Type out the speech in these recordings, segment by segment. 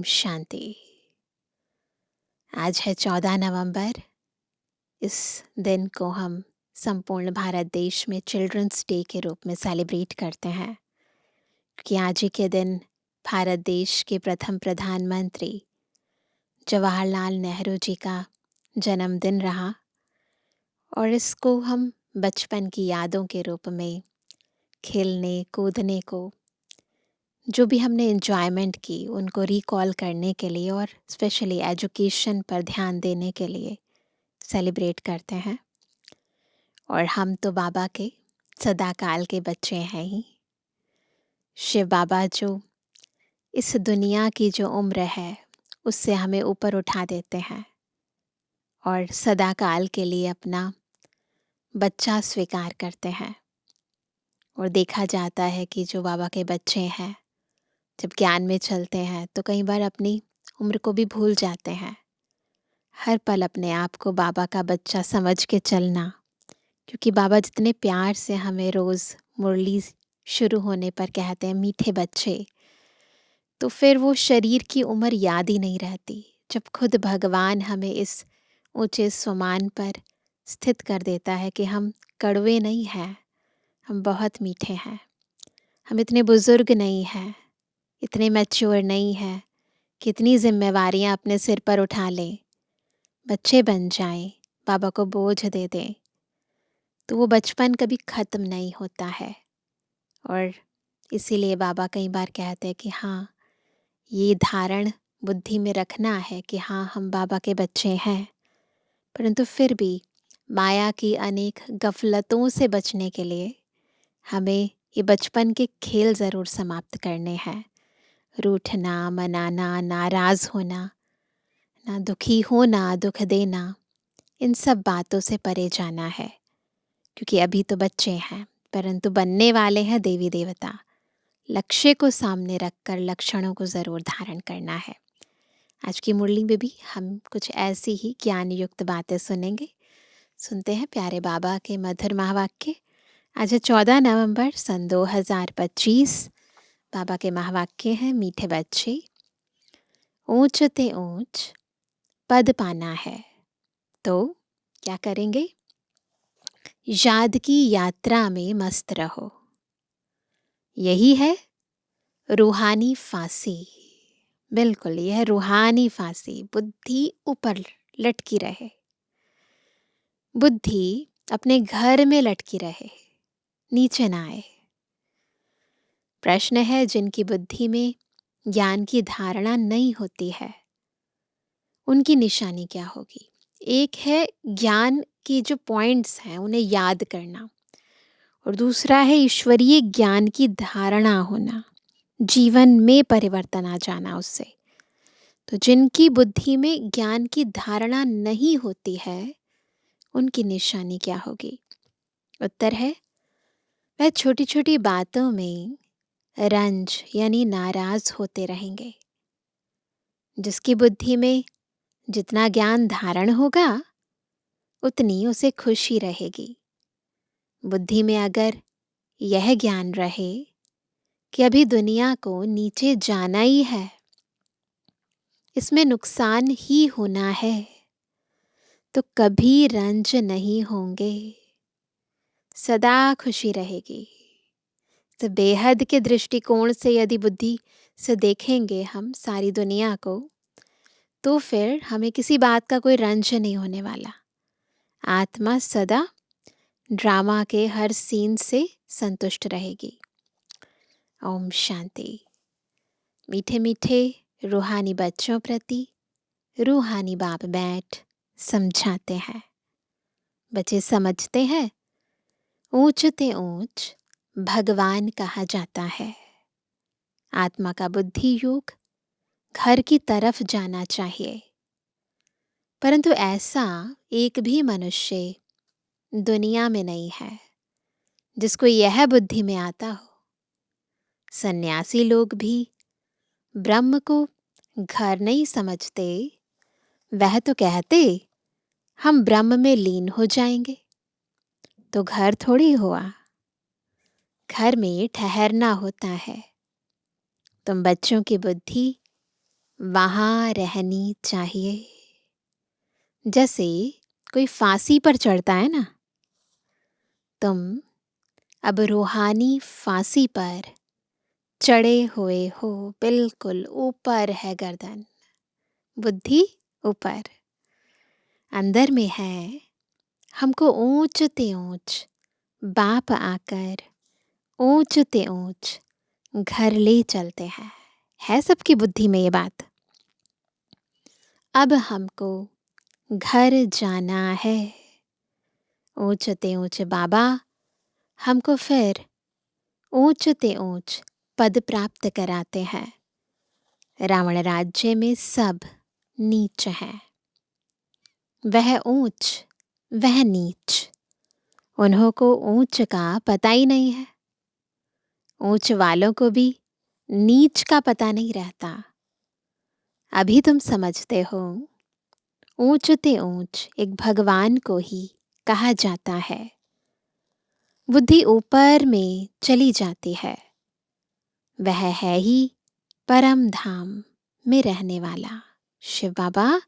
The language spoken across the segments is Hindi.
शांति। आज है 14 नवंबर। इस दिन को हम संपूर्ण भारत देश में चिल्ड्रंस डे के रूप में सेलिब्रेट करते हैं, क्योंकि आज ही के दिन भारत देश के प्रथम प्रधानमंत्री जवाहरलाल नेहरू जी का जन्मदिन रहा। और इसको हम बचपन की यादों के रूप में खेलने कूदने को, जो भी हमने एंजॉयमेंट की, उनको रिकॉल करने के लिए और स्पेशली एजुकेशन पर ध्यान देने के लिए सेलिब्रेट करते हैं। और हम तो बाबा के सदाकाल के बच्चे हैं ही। शिव बाबा जो इस दुनिया की जो उम्र है उससे हमें ऊपर उठा देते हैं और सदाकाल के लिए अपना बच्चा स्वीकार करते हैं। और देखा जाता है कि जो बाबा के बच्चे हैं जब ज्ञान में चलते हैं तो कई बार अपनी उम्र को भी भूल जाते हैं। हर पल अपने आप को बाबा का बच्चा समझ के चलना, क्योंकि बाबा जितने प्यार से हमें रोज़ मुरली शुरू होने पर कहते हैं मीठे बच्चे, तो फिर वो शरीर की उम्र याद ही नहीं रहती। जब खुद भगवान हमें इस ऊंचे स्वमान पर स्थित कर देता है कि हम कड़वे नहीं हैं, हम बहुत मीठे हैं, हम इतने बुज़ुर्ग नहीं हैं, इतने मैच्योर नहीं हैं कि इतनी जिम्मेवारियां अपने सिर पर उठा लें, बच्चे बन जाएं, बाबा को बोझ दे दें, तो वो बचपन कभी ख़त्म नहीं होता है। और इसीलिए बाबा कई बार कहते हैं कि हाँ, ये धारण बुद्धि में रखना है कि हाँ, हम बाबा के बच्चे हैं, परंतु फिर भी माया की अनेक गफलतों से बचने के लिए हमें ये बचपन के खेल ज़रूर समाप्त करने हैं। रूठना, मनाना, नाराज़ होना, ना दुखी होना, दुख देना, इन सब बातों से परे जाना है, क्योंकि अभी तो बच्चे हैं परंतु बनने वाले हैं देवी देवता। लक्ष्य को सामने रखकर लक्षणों को ज़रूर धारण करना है। आज की मुरली में भी हम कुछ ऐसी ही ज्ञान युक्त बातें सुनेंगे। सुनते हैं प्यारे बाबा के मधुर महावाक्य। आज है 14 नवंबर सन 2025। बाबा के महावाक्य हैं, मीठे बच्चे, ऊंच ते ऊंच पद पाना है तो क्या करेंगे? याद की यात्रा में मस्त रहो। यही है रूहानी फांसी। बिल्कुल, यह रूहानी फांसी। बुद्धि ऊपर लटकी रहे, बुद्धि अपने घर में लटकी रहे, नीचे ना आए। प्रश्न है, जिनकी बुद्धि में ज्ञान की धारणा नहीं होती है उनकी निशानी क्या होगी? एक है ज्ञान की जो पॉइंट्स हैं उन्हें याद करना, और दूसरा है ईश्वरीय ज्ञान की धारणा होना, जीवन में परिवर्तन आ जाना उससे। तो जिनकी बुद्धि में ज्ञान की धारणा नहीं होती है उनकी निशानी क्या होगी? उत्तर है, वह छोटी छोटी बातों में रंज यानी नाराज होते रहेंगे। जिसकी बुद्धि में जितना ज्ञान धारण होगा उतनी उसे खुशी रहेगी। बुद्धि में अगर यह ज्ञान रहे कि अभी दुनिया को नीचे जाना ही है, इसमें नुकसान ही होना है, तो कभी रंज नहीं होंगे, सदा खुशी रहेगी। तो बेहद के दृष्टिकोण से यदि बुद्धि से देखेंगे हम सारी दुनिया को, तो फिर हमें किसी बात का कोई रंज नहीं होने वाला। आत्मा सदा ड्रामा के हर सीन से संतुष्ट रहेगी। ओम शांति। मीठे मीठे रूहानी बच्चों प्रति रूहानी बाप बैठ समझाते हैं। बच्चे समझते हैं, ऊंच ते ऊंच भगवान कहा जाता है। आत्मा का बुद्धि योग घर की तरफ जाना चाहिए, परंतु ऐसा एक भी मनुष्य दुनिया में नहीं है जिसको यह बुद्धि में आता हो। सन्यासी लोग भी ब्रह्म को घर नहीं समझते। वह तो कहते हम ब्रह्म में लीन हो जाएंगे, तो घर थोड़ी हुआ, घर में ठहरना होता है। तुम बच्चों की बुद्धि वहाँ रहनी चाहिए। जैसे कोई फांसी पर चढ़ता है ना, तुम अब रूहानी फांसी पर चढ़े हुए हो, बिल्कुल ऊपर है गर्दन, बुद्धि ऊपर, अंदर में है। हमको ऊंचते ऊंच बाप आकर ऊंचते ऊंच घर ले चलते हैं, है सबकी बुद्धि में ये बात। अब हमको घर जाना है। ऊंचते ऊंच बाबा हमको फिर ऊंचते ऊंच पद प्राप्त कराते हैं। रावण राज्य में सब नीच हैं, वह ऊंच वह नीच, उन्हों को ऊंच का पता ही नहीं है। ऊंच वालों को भी नीच का पता नहीं रहता। अभी तुम समझते हो, ऊंचते ऊंच एक भगवान को ही कहा जाता है। बुद्धि ऊपर में चली जाती है, वह है ही परम धाम में रहने वाला। शिव बाबा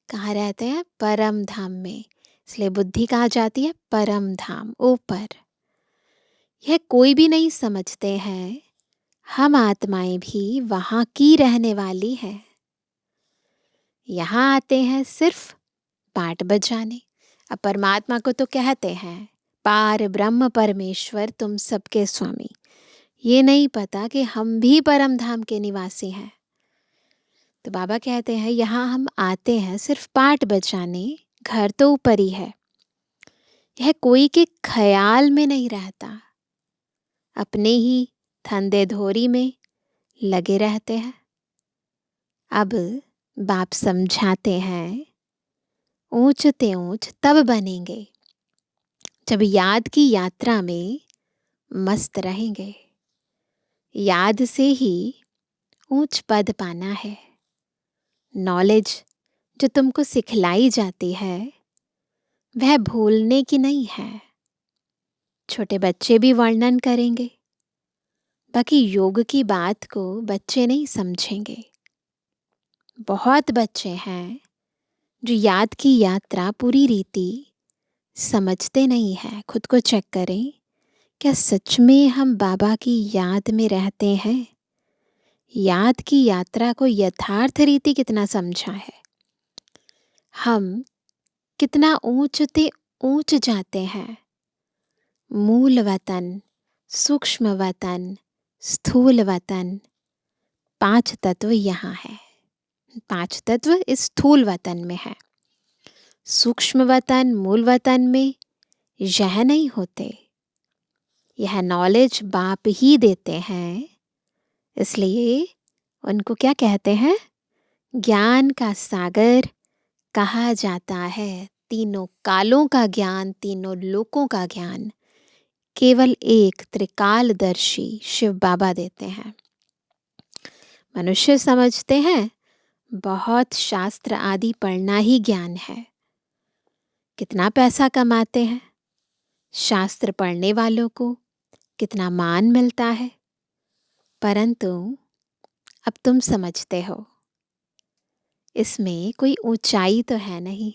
कहाँ रहते हैं? परम धाम में, इसलिए बुद्धि कहाँ जाती है? परम धाम, ऊपर। यह कोई भी नहीं समझते हैं, हम आत्माएं भी वहाँ की रहने वाली हैं। यहाँ आते हैं सिर्फ पाठ बजाने। अब परमात्मा को तो कहते हैं पार ब्रह्म परमेश्वर तुम सबके स्वामी। ये नहीं पता कि हम भी परम धाम के निवासी हैं। तो बाबा कहते हैं यहाँ हम आते हैं सिर्फ पाठ बजाने, घर तो ऊपर ही है। यह कोई के ख्याल में नहीं रहता, अपने ही धंधे धोरी में लगे रहते हैं। अब बाप समझाते हैं ऊंचते ऊंच तब बनेंगे जब याद की यात्रा में मस्त रहेंगे। याद से ही ऊंच पद पाना है। नॉलेज जो तुमको सिखलाई जाती है वह भूलने की नहीं है। छोटे बच्चे भी वर्णन करेंगे, बाकी योग की बात को बच्चे नहीं समझेंगे। बहुत बच्चे हैं जो याद की यात्रा पूरी रीति समझते नहीं हैं। खुद को चेक करें, क्या सच में हम बाबा की याद में रहते हैं? याद की यात्रा को यथार्थ रीति कितना समझा है? हम कितना ऊंचते ऊंच जाते हैं। मूल वतन, सूक्ष्म वतन, स्थूल वतन, 5 तत्व यहाँ है। 5 तत्व इस स्थूल वतन में है। सूक्ष्म वतन, मूल वतन में यह नहीं होते। यह नॉलेज बाप ही देते हैं, इसलिए उनको क्या कहते हैं? ज्ञान का सागर कहा जाता है। तीनों कालों का ज्ञान, तीनों लोकों का ज्ञान केवल एक त्रिकालदर्शी शिव बाबा देते हैं। मनुष्य समझते हैं बहुत शास्त्र आदि पढ़ना ही ज्ञान है। कितना पैसा कमाते हैं शास्त्र पढ़ने वालों को, कितना मान मिलता है। परंतु अब तुम समझते हो इसमें कोई ऊंचाई तो है नहीं।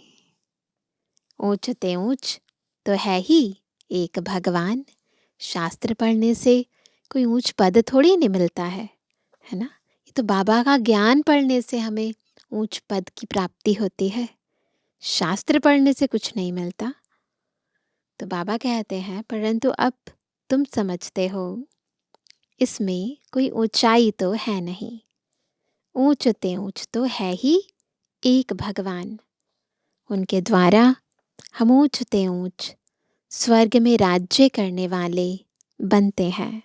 ऊंचते ऊंच तो है ही एक भगवान। शास्त्र पढ़ने से कोई ऊंच पद थोड़ी नहीं मिलता है ना? ये तो बाबा का ज्ञान पढ़ने से हमें ऊंच पद की प्राप्ति होती है। शास्त्र पढ़ने से कुछ नहीं मिलता। तो बाबा कहते हैं परंतु अब तुम समझते हो इसमें कोई ऊंचाई तो है नहीं। ऊंचते ऊंच तो है ही एक भगवान। उनके द्वारा हम ऊंचते ऊंच स्वर्ग में राज्य करने वाले बनते हैं।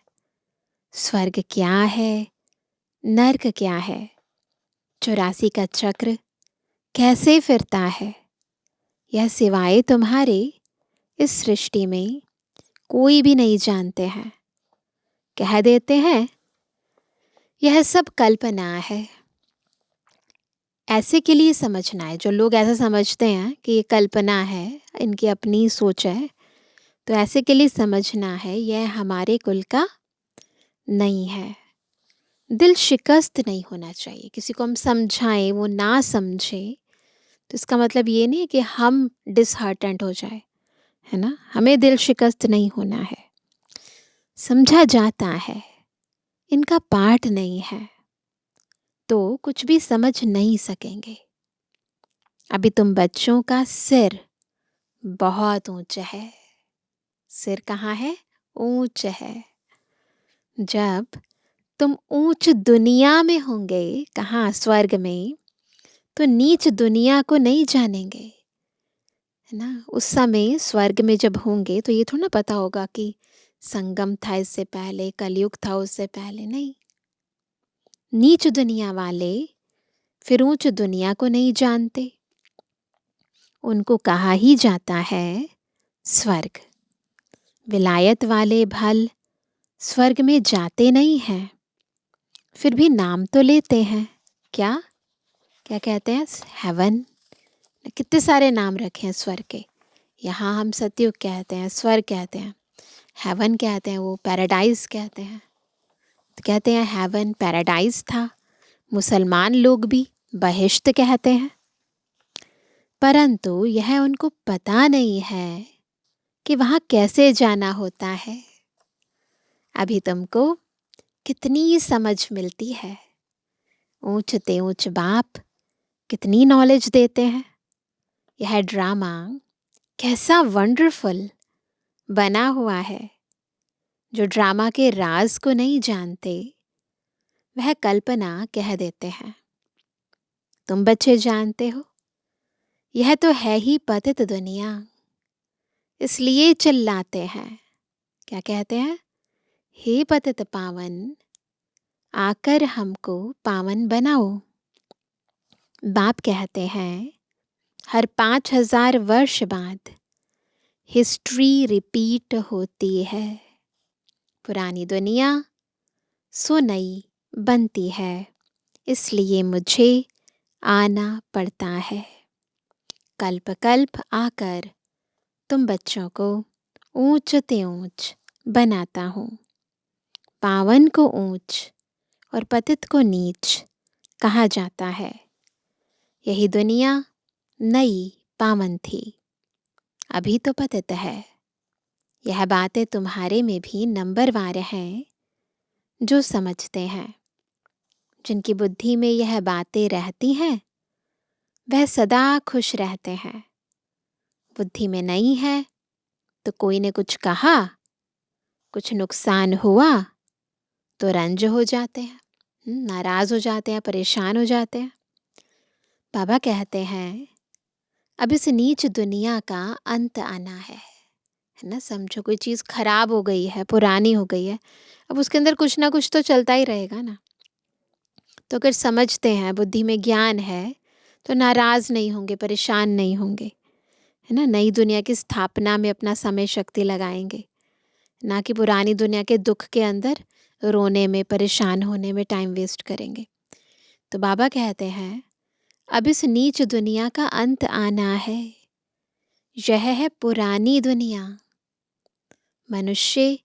स्वर्ग क्या है, नर्क क्या है, 84 का चक्र कैसे फिरता है, यह सिवाय तुम्हारे इस सृष्टि में कोई भी नहीं जानते हैं। कह देते हैं यह सब कल्पना है। ऐसे के लिए समझना है। जो लोग ऐसा समझते हैं कि ये कल्पना है, इनकी अपनी सोच है, तो ऐसे के लिए समझना है यह हमारे कुल का नहीं है। दिल शिकस्त नहीं होना चाहिए। किसी को हम समझाएँ, वो ना समझे, तो इसका मतलब ये नहीं है कि हम डिसहार्टेंड हो जाएँ, है ना? हमें दिल शिकस्त नहीं होना है। समझा जाता है, इनका पार्ट नहीं है, तो कुछ भी समझ नहीं सकेंगे। अभी तुम बच्चों का सिर बहुत ऊँचा है। सिर कहाँ है? ऊँच है। जब तुम ऊँच दुनिया में होंगे, कहाँ? स्वर्ग में, तो नीच दुनिया को नहीं जानेंगे, है ना? उस समय स्वर्ग में जब होंगे तो ये थोड़ा ना पता होगा कि संगम था इससे पहले, कलयुग था उससे पहले, नहीं। नीच दुनिया वाले फिर ऊँच दुनिया को नहीं जानते। उनको कहा ही जाता है स्वर्ग। विलायत वाले भल स्वर्ग में जाते नहीं हैं, फिर भी नाम तो लेते हैं। क्या क्या कहते हैं? हेवन। कितने सारे नाम रखे हैं स्वर्ग के। यहाँ हम सतयुग कहते हैं, स्वर्ग कहते हैं, हेवन कहते हैं, वो पैराडाइज कहते हैं। तो कहते हैं हेवन पैराडाइज था। मुसलमान लोग भी बहिश्त कहते हैं। परंतु यह उनको पता नहीं है कि वहाँ कैसे जाना होता है। अभी तुमको कितनी समझ मिलती है। ऊंचते ऊंच बाप कितनी नॉलेज देते हैं। यह ड्रामा कैसा वंडरफुल बना हुआ है। जो ड्रामा के राज को नहीं जानते, वह कल्पना कह देते हैं। तुम बच्चे जानते हो, यह तो है ही पतित दुनिया, इसलिए चिल्लाते हैं। क्या कहते हैं? हे पतित पावन, आकर हमको पावन बनाओ। बाप कहते हैं हर 5000 वर्ष बाद हिस्ट्री रिपीट होती है। पुरानी दुनिया सो नई बनती है, इसलिए मुझे आना पड़ता है। कल्प कल्प आकर तुम बच्चों को ऊंचते ऊंच बनाता हूँ। पावन को ऊंच और पतित को नीच कहा जाता है। यही दुनिया नई पावन थी, अभी तो पतित है। यह बातें तुम्हारे में भी नंबरवार हैं जो समझते हैं। जिनकी बुद्धि में यह बातें रहती हैं, वह सदा खुश रहते हैं। बुद्धि में नहीं है तो कोई ने कुछ कहा, कुछ नुकसान हुआ तो रंज हो जाते हैं, नाराज हो जाते हैं, परेशान हो जाते हैं। बाबा कहते हैं अब इस नीच दुनिया का अंत आना है ना। समझो कोई चीज़ खराब हो गई है, पुरानी हो गई है, अब उसके अंदर कुछ ना कुछ तो चलता ही रहेगा ना। तो अगर समझते हैं, बुद्धि में ज्ञान है, तो नाराज़ नहीं होंगे, परेशान नहीं होंगे, है ना। नई दुनिया की स्थापना में अपना समय शक्ति लगाएंगे, ना कि पुरानी दुनिया के दुख के अंदर रोने में, परेशान होने में टाइम वेस्ट करेंगे। तो बाबा कहते हैं अब इस नीच दुनिया का अंत आना है। यह है पुरानी दुनिया। मनुष्य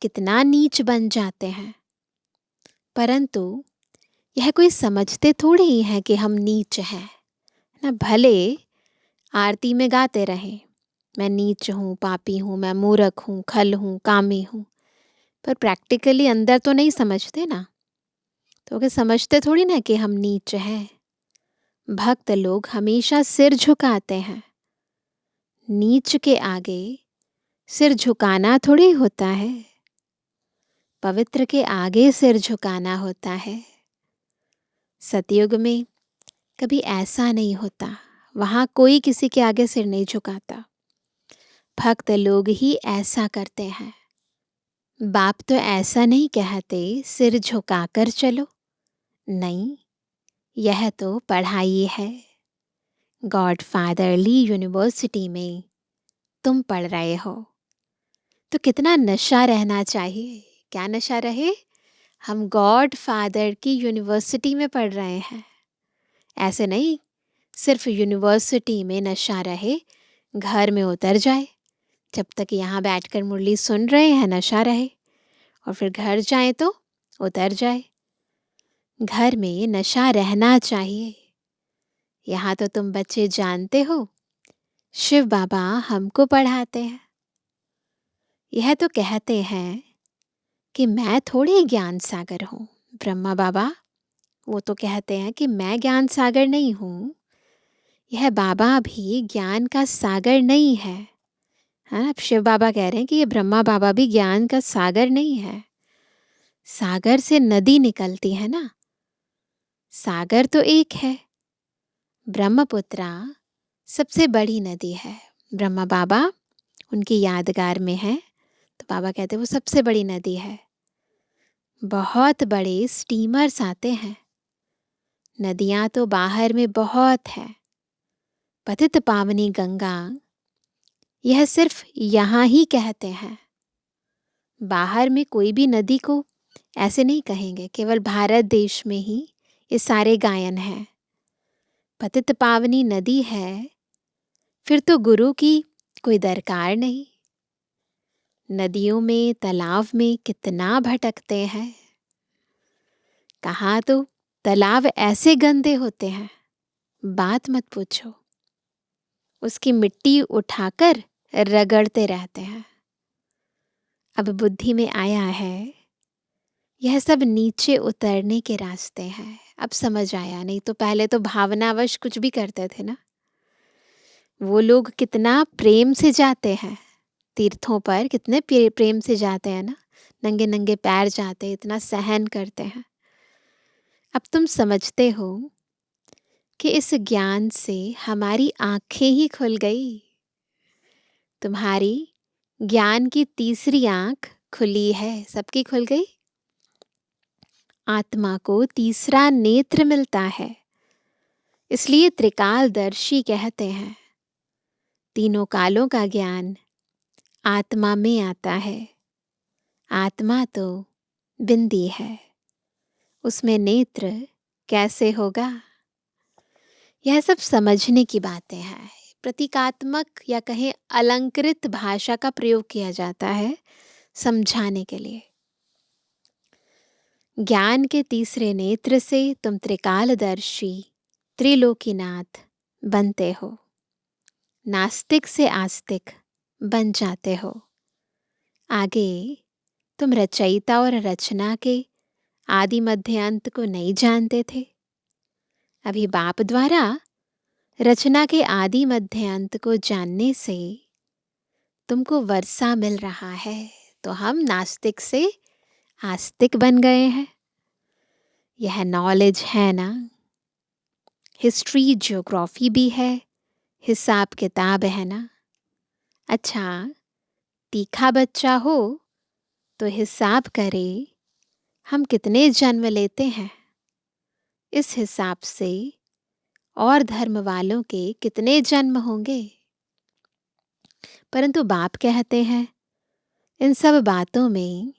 कितना नीच बन जाते हैं, परंतु यह कोई समझते थोड़ी ही है कि हम नीच हैं ना। भले आरती में गाते रहें मैं नीच हूँ, पापी हूँ, मैं मूर्ख हूँ, खल हूँ, कामी हूँ, पर प्रैक्टिकली अंदर तो नहीं समझते ना। तो अगर समझते थोड़ी ना कि हम नीच हैं। भक्त लोग हमेशा सिर झुकाते हैं। नीच के आगे सिर झुकाना थोड़ी होता है, पवित्र के आगे सिर झुकाना होता है। सतयुग में कभी ऐसा नहीं होता, वहाँ कोई किसी के आगे सिर नहीं झुकाता। भक्त लोग ही ऐसा करते हैं। बाप तो ऐसा नहीं कहते सिर झुकाकर चलो, नहीं, यह तो पढ़ाई है। गॉड फादरली यूनिवर्सिटी में तुम पढ़ रहे हो, तो कितना नशा रहना चाहिए। क्या नशा रहे? हम गॉड फादर की यूनिवर्सिटी में पढ़ रहे हैं। ऐसे नहीं सिर्फ यूनिवर्सिटी में नशा रहे, घर में उतर जाए। जब तक यहाँ बैठकर मुरली सुन रहे हैं नशा रहे, और फिर घर जाए तो उतर जाए। घर में नशा रहना चाहिए। यहाँ तो तुम बच्चे जानते हो, शिव बाबा हमको पढ़ाते हैं। यह तो कहते हैं कि मैं थोड़े ज्ञान सागर हूँ। ब्रह्मा बाबा वो तो कहते हैं कि मैं ज्ञान सागर नहीं हूँ। यह बाबा भी ज्ञान का सागर नहीं है। हाँ, अब शिव बाबा कह रहे हैं कि ये ब्रह्मा बाबा भी ज्ञान का सागर नहीं है। सागर से नदी निकलती है ना, सागर तो एक है। ब्रह्मपुत्रा सबसे बड़ी नदी है। ब्रह्मा बाबा उनकी यादगार में है, तो बाबा कहते हैं वो सबसे बड़ी नदी है। बहुत बड़े स्टीमर्स आते हैं। नदियाँ तो बाहर में बहुत है। पतित पावनी गंगा, यह सिर्फ यहाँ ही कहते हैं। बाहर में कोई भी नदी को ऐसे नहीं कहेंगे। केवल भारत देश में ही ये सारे गायन हैं। पतित पावनी नदी है, फिर तो गुरु की कोई दरकार नहीं। नदियों में तालाब में कितना भटकते हैं। कहाँ तो तालाब ऐसे गंदे होते हैं, बात मत पूछो। उसकी मिट्टी उठाकर रगड़ते रहते हैं। अब बुद्धि में आया है यह सब नीचे उतरने के रास्ते हैं। अब समझ आया, नहीं तो पहले तो भावनावश कुछ भी करते थे ना। वो लोग कितना प्रेम से जाते हैं तीर्थों पर, कितने प्रेम से जाते हैं ना। नंगे नंगे पैर जाते, इतना सहन करते हैं। अब तुम समझते हो कि इस ज्ञान से हमारी आंखें ही खुल गई। तुम्हारी ज्ञान की तीसरी आंख खुली है, सबकी खुल गई। आत्मा को तीसरा नेत्र मिलता है, इसलिए त्रिकालदर्शी कहते हैं। तीनों कालों का ज्ञान आत्मा में आता है। आत्मा तो बिंदी है, उसमें नेत्र कैसे होगा। यह सब समझने की बातें हैं। प्रतीकात्मक या कहें अलंकृत भाषा का प्रयोग किया जाता है समझाने के लिए। ज्ञान के तीसरे नेत्र से तुम त्रिकालदर्शी त्रिलोकीनाथ बनते हो। नास्तिक से आस्तिक बन जाते हो। आगे तुम रचयिता और रचना के आदि मध्य अंत को नहीं जानते थे। अभी बाप द्वारा रचना के आदि मध्य अंत को जानने से तुमको वर्षा मिल रहा है, तो हम नास्तिक से आस्तिक बन गए हैं। यह नॉलेज है ना। हिस्ट्री ज्योग्राफी भी है, हिसाब किताब है ना। अच्छा, तीखा बच्चा हो तो हिसाब करे हम कितने जन्म लेते हैं। इस हिसाब से और धर्म वालों के कितने जन्म होंगे। परंतु बाप कहते हैं इन सब बातों में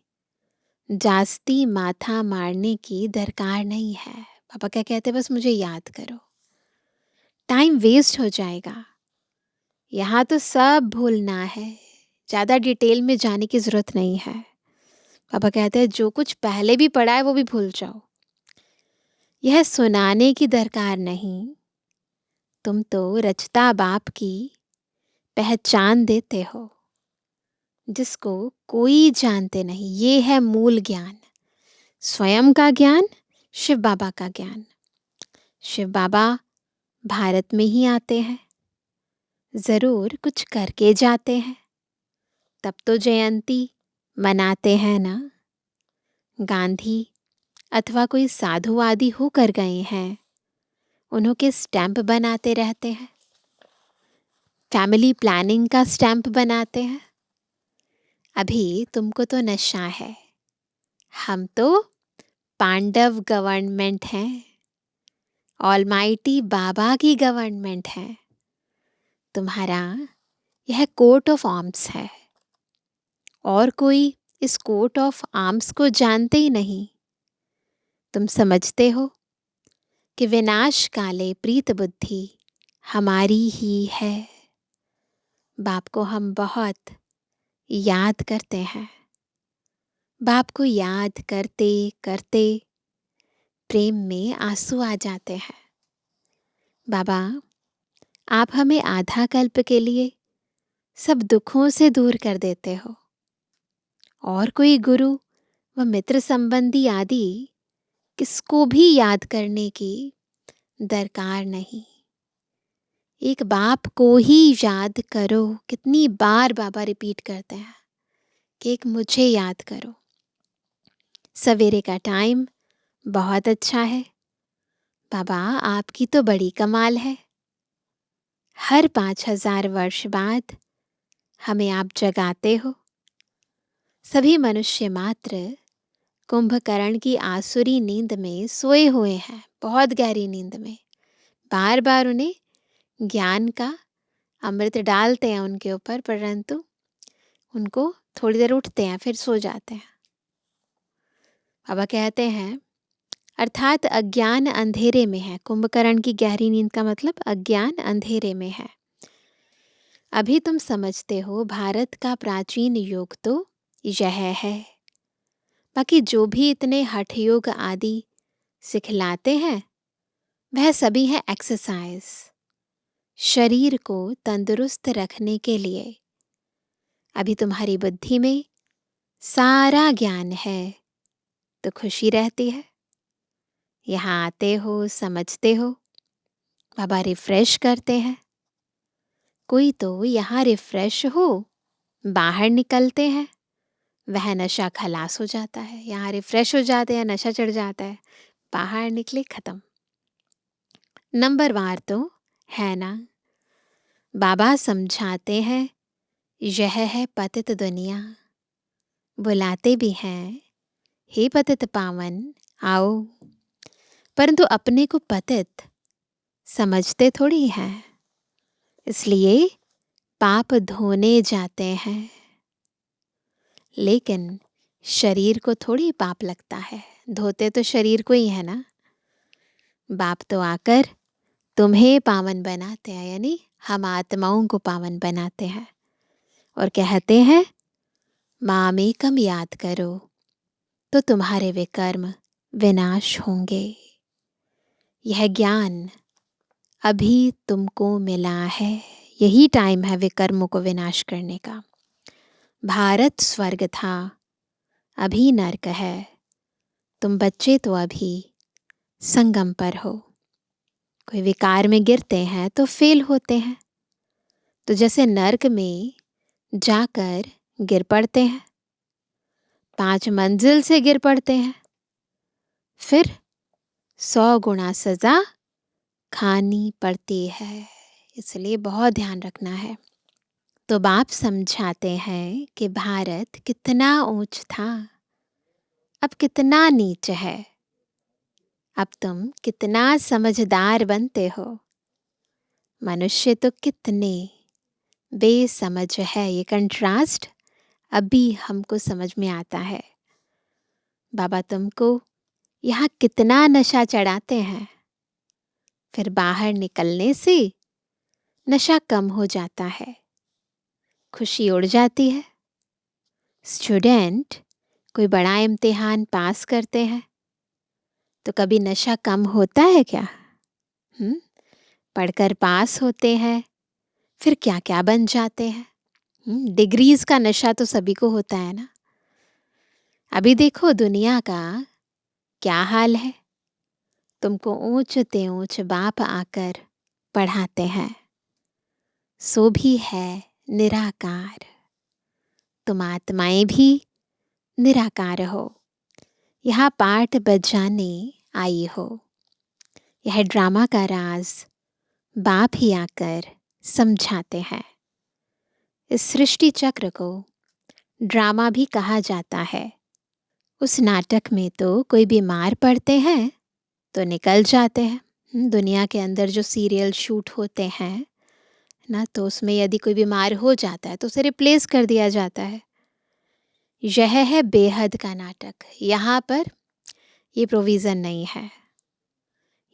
जास्ती माथा मारने की दरकार नहीं है। पापा क्या कहते, बस मुझे याद करो, टाइम वेस्ट हो जाएगा। यहाँ तो सब भूलना है, ज़्यादा डिटेल में जाने की ज़रूरत नहीं है। पापा कहते हैं जो कुछ पहले भी पढ़ा है वो भी भूल जाओ। यह सुनाने की दरकार नहीं। तुम तो रचता बाप की पहचान देते हो, जिसको कोई जानते नहीं। ये है मूल ज्ञान, स्वयं का ज्ञान, शिव बाबा का ज्ञान। शिव बाबा भारत में ही आते हैं, ज़रूर कुछ करके जाते हैं, तब तो जयंती मनाते हैं ना। गांधी अथवा कोई साधु आदि होकर गए हैं, उन्हों के स्टैंप बनाते रहते हैं, फैमिली प्लानिंग का स्टैंप बनाते हैं। अभी तुमको तो नशा है, हम तो पांडव गवर्नमेंट हैं, ऑलमाइटी बाबा की गवर्नमेंट है। तुम्हारा यह कोट ऑफ आर्म्स है, और कोई इस कोट ऑफ आर्म्स को जानते ही नहीं। तुम समझते हो कि विनाश काले प्रीत बुद्धि हमारी ही है। बाप को हम बहुत याद करते हैं। बाप को याद करते करते प्रेम में आंसू आ जाते हैं। बाबा, आप हमें आधा कल्प के लिए सब दुखों से दूर कर देते हो, और कोई गुरु व मित्र संबंधी आदि किसको भी याद करने की दरकार नहीं। एक बाप को ही याद करो। कितनी बार बाबा रिपीट करते हैं कि एक मुझे याद करो। सवेरे का टाइम बहुत अच्छा है। बाबा, आपकी तो बड़ी कमाल है। हर 5000 वर्ष बाद हमें आप जगाते हो। सभी मनुष्य मात्र कुंभकर्ण की आसुरी नींद में सोए हुए हैं, बहुत गहरी नींद में। बार बार उन्हें ज्ञान का अमृत डालते हैं उनके ऊपर, परंतु उनको थोड़ी देर उठते हैं फिर सो जाते हैं। बाबा कहते हैं अर्थात अज्ञान अंधेरे में है। कुंभकर्ण की गहरी नींद का मतलब अज्ञान अंधेरे में है। अभी तुम समझते हो भारत का प्राचीन योग तो यह है। बाकी जो भी इतने हठ योग आदि सिखलाते हैं वह सभी है एक्सरसाइज, शरीर को तंदुरुस्त रखने के लिए। अभी तुम्हारी बुद्धि में सारा ज्ञान है तो खुशी रहती है। यहाँ आते हो, समझते हो, बाबा रिफ्रेश करते हैं। कोई तो यहाँ रिफ्रेश हो बाहर निकलते हैं, वह नशा खलास हो जाता है। यहाँ रिफ्रेश हो जाते हैं, नशा चढ़ जाता है, बाहर निकले खत्म। नंबरवार तो है ना। बाबा समझाते हैं यह है पतित दुनिया। बुलाते भी हैं, हे पतित पावन आओ, परंतु अपने को पतित समझते थोड़ी हैं। इसलिए पाप धोने जाते हैं, लेकिन शरीर को थोड़ी पाप लगता है। धोते तो शरीर को ही है ना। बाप तो आकर तुम्हें पावन बनाते हैं, यानी हम आत्माओं को पावन बनाते हैं और कहते हैं मामेकम याद करो तो तुम्हारे विकर्म विनाश होंगे। यह ज्ञान अभी तुमको मिला है। यही टाइम है विकर्मों को विनाश करने का। भारत स्वर्ग था, अभी नरक है। तुम बच्चे तो अभी संगम पर हो। कोई विकार में गिरते हैं तो फेल होते हैं, तो जैसे नरक में जाकर गिर पड़ते हैं, 5 मंजिल से गिर पड़ते हैं, फिर 100 गुना सजा खानी पड़ती है। इसलिए बहुत ध्यान रखना है। तो बाप समझाते हैं कि भारत कितना ऊंच था, अब कितना नीच है। अब तुम कितना समझदार बनते हो। मनुष्य तो कितने बेसमझ है। ये कंट्रास्ट अभी हमको समझ में आता है। बाबा तुमको यहाँ कितना नशा चढ़ाते हैं, फिर बाहर निकलने से नशा कम हो जाता है, खुशी उड़ जाती है। स्टूडेंट कोई बड़ा इम्तिहान पास करते हैं तो कभी नशा कम होता है क्या? पढ़कर पास होते हैं, फिर क्या क्या बन जाते हैं। डिग्रीज का नशा तो सभी को होता है ना। अभी देखो दुनिया का क्या हाल है। तुमको ऊंचते ऊंच बाप आकर पढ़ाते हैं, सो भी है निराकार। तुम आत्माएं भी निराकार हो, यहाँ पाठ बजाने आई हो। यह ड्रामा का राज बाप ही आकर समझाते हैं। इस सृष्टि चक्र को ड्रामा भी कहा जाता है। उस नाटक में तो कोई बीमार पड़ते हैं तो निकल जाते हैं। दुनिया के अंदर जो सीरियल शूट होते हैं ना, तो उसमें यदि कोई बीमार हो जाता है तो उसे रिप्लेस कर दिया जाता है। यह है बेहद का नाटक। यहाँ पर ये प्रोविज़न नहीं है।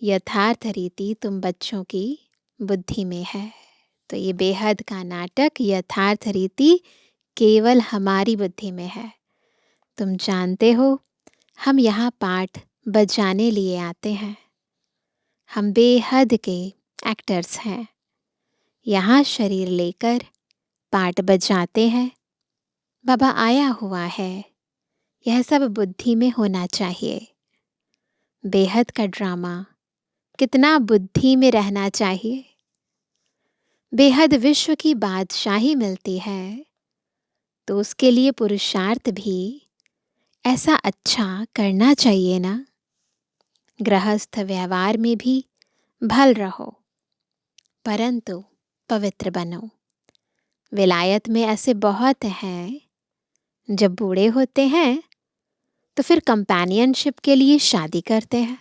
यथार्थ रीति तुम बच्चों की बुद्धि में है, तो ये बेहद का नाटक यथार्थ रीति केवल हमारी बुद्धि में है। तुम जानते हो हम यहाँ पाठ बजाने लिए आते हैं। हम बेहद के एक्टर्स हैं। यहाँ शरीर लेकर पार्ट बजाते हैं। बाबा आया हुआ है, यह सब बुद्धि में होना चाहिए। बेहद का ड्रामा कितना बुद्धि में रहना चाहिए। बेहद विश्व की बादशाही मिलती है तो उसके लिए पुरुषार्थ भी ऐसा अच्छा करना चाहिए ना। गृहस्थ व्यवहार में भी भल रहो, परंतु पवित्र बनो। विलायत में ऐसे बहुत हैं, जब बूढ़े होते हैं तो फिर कंपेनियनशिप के लिए शादी करते हैं,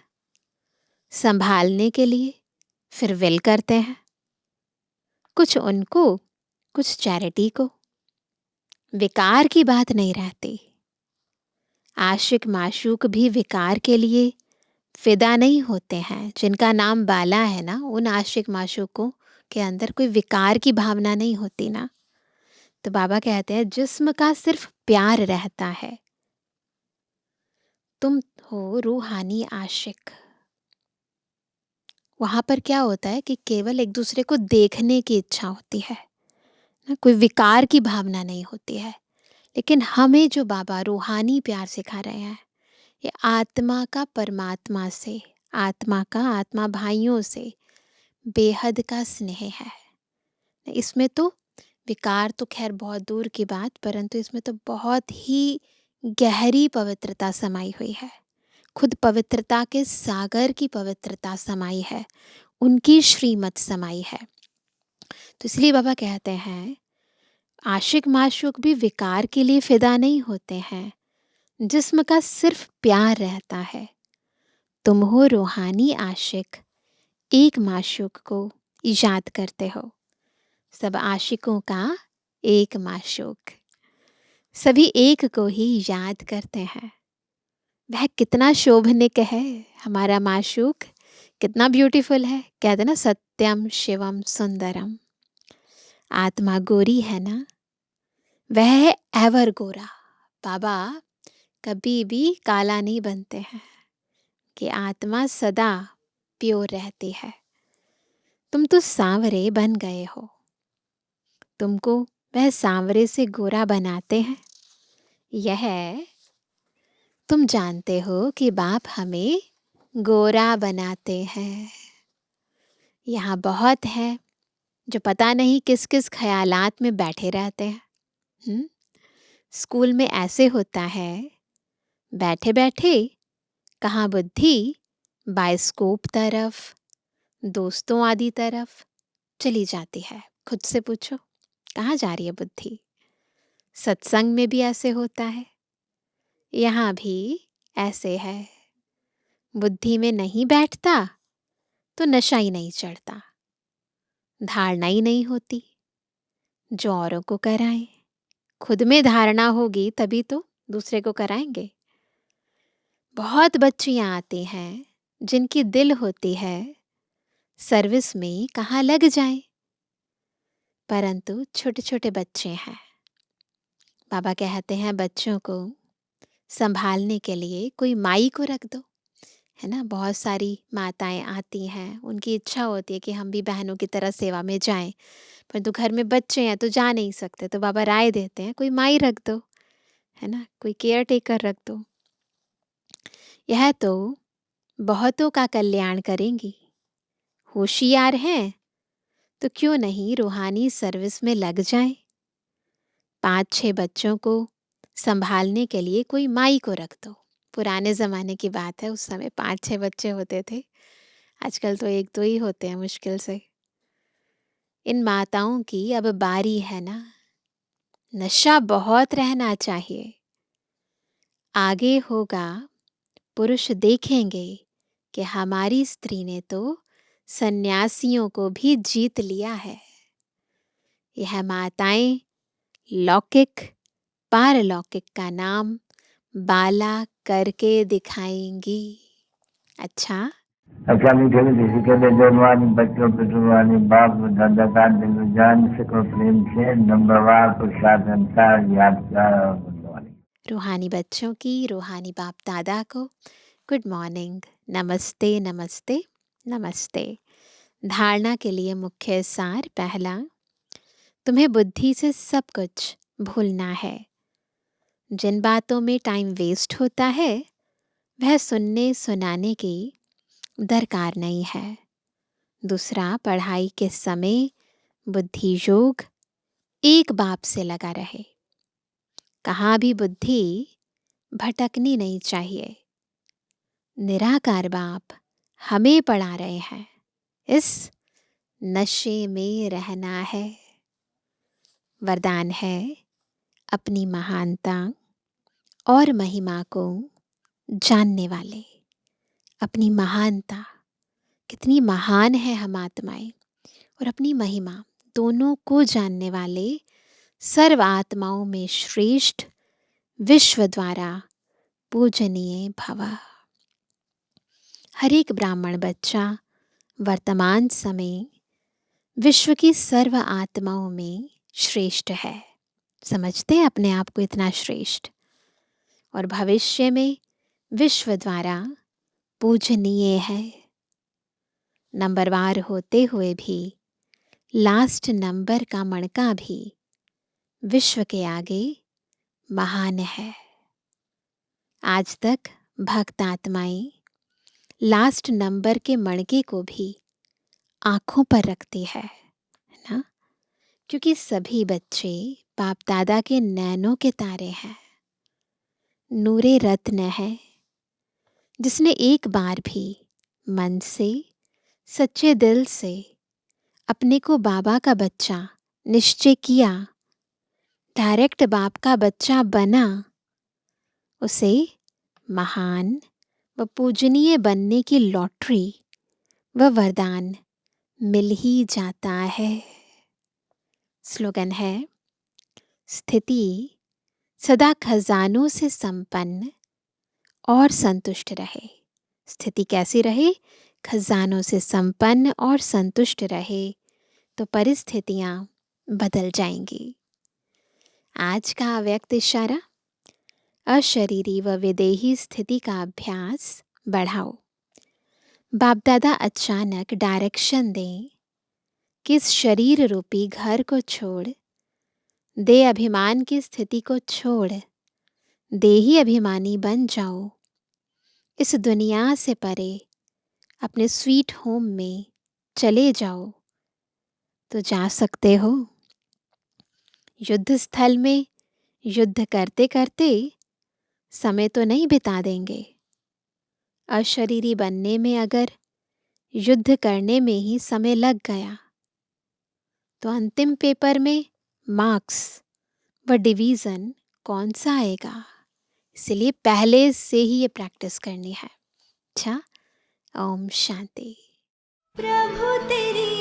संभालने के लिए फिर विल करते हैं, कुछ उनको कुछ चैरिटी को। विकार की बात नहीं रहती। आशिक माशूक भी विकार के लिए फिदा नहीं होते हैं। जिनका नाम बाला है ना, उन आशिक माशूकों के अंदर कोई विकार की भावना नहीं होती ना। तो बाबा कहते हैं जिस्म का सिर्फ प्यार रहता है। तुम हो रूहानी आशिक। वहां पर क्या होता है कि केवल एक दूसरे को देखने की इच्छा होती है ना, कोई विकार की भावना नहीं होती है। लेकिन हमें जो बाबा रूहानी प्यार सिखा रहे हैं, ये आत्मा का परमात्मा से, आत्मा का आत्मा भाइयों से बेहद का स्नेह है। इसमें तो विकार तो खैर बहुत दूर की बात, परंतु इसमें तो बहुत ही गहरी पवित्रता समाई हुई है। खुद पवित्रता के सागर की पवित्रता समाई है, उनकी श्रीमत समाई है। तो इसलिए बाबा कहते हैं आशिक माशूक भी विकार के लिए फिदा नहीं होते हैं। जिस्म का सिर्फ प्यार रहता है। तुम हो रूहानी आशिक, एक माशूक को इजाद करते हो। सब आशिकों का एक माशूक, सभी एक को ही याद करते हैं। वह कितना शोभनिक है, हमारा माशूक कितना ब्यूटीफुल है। कहते ना सत्यम शिवम सुंदरम। आत्मा गोरी है ना, वह है एवर गोरा। बाबा कभी भी काला नहीं बनते हैं कि आत्मा सदा प्योर रहती है। तुम तो सांवरे बन गए हो, तुमको वह सांवरे से गोरा बनाते हैं। यह तुम जानते हो कि बाप हमें गोरा बनाते हैं। यहाँ बहुत है जो पता नहीं किस किस ख्यालात में बैठे रहते हैं। स्कूल में ऐसे होता है, बैठे बैठे कहाँ बुद्धि बायोस्कोप तरफ, दोस्तों आदि तरफ चली जाती है। खुद से पूछो कहाँ जा रही है बुद्धि। सत्संग में भी ऐसे होता है, यहाँ भी ऐसे है। बुद्धि में नहीं बैठता तो नशा ही नहीं चढ़ता, धारणा ही नहीं होती जो औरों को कराएं। खुद में धारणा होगी तभी तो दूसरे को कराएंगे। बहुत बच्चियां आती हैं जिनकी दिल होती है सर्विस में कहाँ लग जाएं, परंतु छोटे छोटे बच्चे हैं। बाबा कहते हैं बच्चों को संभालने के लिए कोई माई को रख दो, है ना। बहुत सारी माताएं आती हैं, उनकी इच्छा होती है कि हम भी बहनों की तरह सेवा में जाएं, परंतु घर में बच्चे हैं तो जा नहीं सकते। तो बाबा राय देते हैं कोई माई रख दो, है ना, कोई केयर टेकर रख दो। यह तो बहुतों का कल्याण करेंगी। होशियार हैं तो क्यों नहीं रूहानी सर्विस में लग जाएं। 5-6 बच्चों को संभालने के लिए कोई माई को रख दो। पुराने ज़माने की बात है, उस समय 5-6 बच्चे होते थे, आजकल तो 1-2 ही होते हैं मुश्किल से। इन माताओं की अब बारी है ना। नशा बहुत रहना चाहिए। आगे होगा, पुरुष देखेंगे कि हमारी स्त्री ने तो सन्यासियों को भी जीत लिया है। यह माताएं लौकिक पारलौकिक का नाम बाला करके दिखाएंगी। अच्छा मीठे किसी के लिए जवानी बच्चों पे जुबानी बाप दादा का दिल जान सको प्रेम से नंबरवार प्रसाद अनुसार यादगार और बुद्धवानी। रूहानी बच्चों की, रूहानी बाप दादा को गुड मॉर्निंग, नमस्ते, नमस्ते, नमस्ते। धारणा के लिए मुख्य सार पहला, तुम्हें बुद्धि से सब कुछ भूलना है। जिन बातों में टाइम वेस्ट होता है वह सुनने सुनाने की दरकार नहीं है। दूसरा, पढ़ाई के समय बुद्धि योग एक बाप से लगा रहे। कहाँ भी बुद्धि भटकनी नहीं चाहिए। निराकार बाप हमें पढ़ा रहे हैं, इस नशे में रहना है। वरदान है, अपनी महानता और महिमा को जानने वाले। अपनी महानता, कितनी महान है हम आत्माएं, और अपनी महिमा, दोनों को जानने वाले सर्व आत्माओं में श्रेष्ठ, विश्व द्वारा पूजनीय भव। हर एक ब्राह्मण बच्चा वर्तमान समय विश्व की सर्व आत्माओं में श्रेष्ठ है। समझते हैं अपने आप को इतना श्रेष्ठ, और भविष्य में विश्व द्वारा पूजनीय है। नंबरवार होते हुए भी लास्ट नंबर का मणका भी विश्व के आगे महान है। आज तक भक्त आत्माएं लास्ट नंबर के मणके को भी आंखों पर रखती है ना, क्योंकि सभी बच्चे बाप दादा के नैनों के तारे हैं। नूरे रत्न है, जिसने एक बार भी मन से, सच्चे दिल से अपने को बाबा का बच्चा निश्चय किया, डायरेक्ट बाप का बच्चा बना, उसे महान व पूजनीय बनने की लॉटरी व वरदान मिल ही जाता है। स्लोगन है, स्थिति सदा खजानों से संपन्न और संतुष्ट रहे। स्थिति कैसी रहे? खजानों से संपन्न और संतुष्ट रहे तो परिस्थितियां बदल जाएंगी। आज का अव्यक्त इशारा, अशरीरी व विदेही स्थिति का अभ्यास बढ़ाओ। बाप दादा अचानक डायरेक्शन दें कि इस शरीर रूपी घर को छोड़, दे अभिमान की स्थिति को छोड़ देही अभिमानी बन जाओ। इस दुनिया से परे अपने स्वीट होम में चले जाओ तो जा सकते हो। युद्ध स्थल में युद्ध करते करते समय तो नहीं बिता देंगे। अशरीरी बनने में अगर युद्ध करने में ही समय लग गया तो अंतिम पेपर में मार्क्स व डिवीज़न कौन सा आएगा? इसलिए पहले से ही ये प्रैक्टिस करनी है। अच्छा, ओम शांति। प्रभु तेरी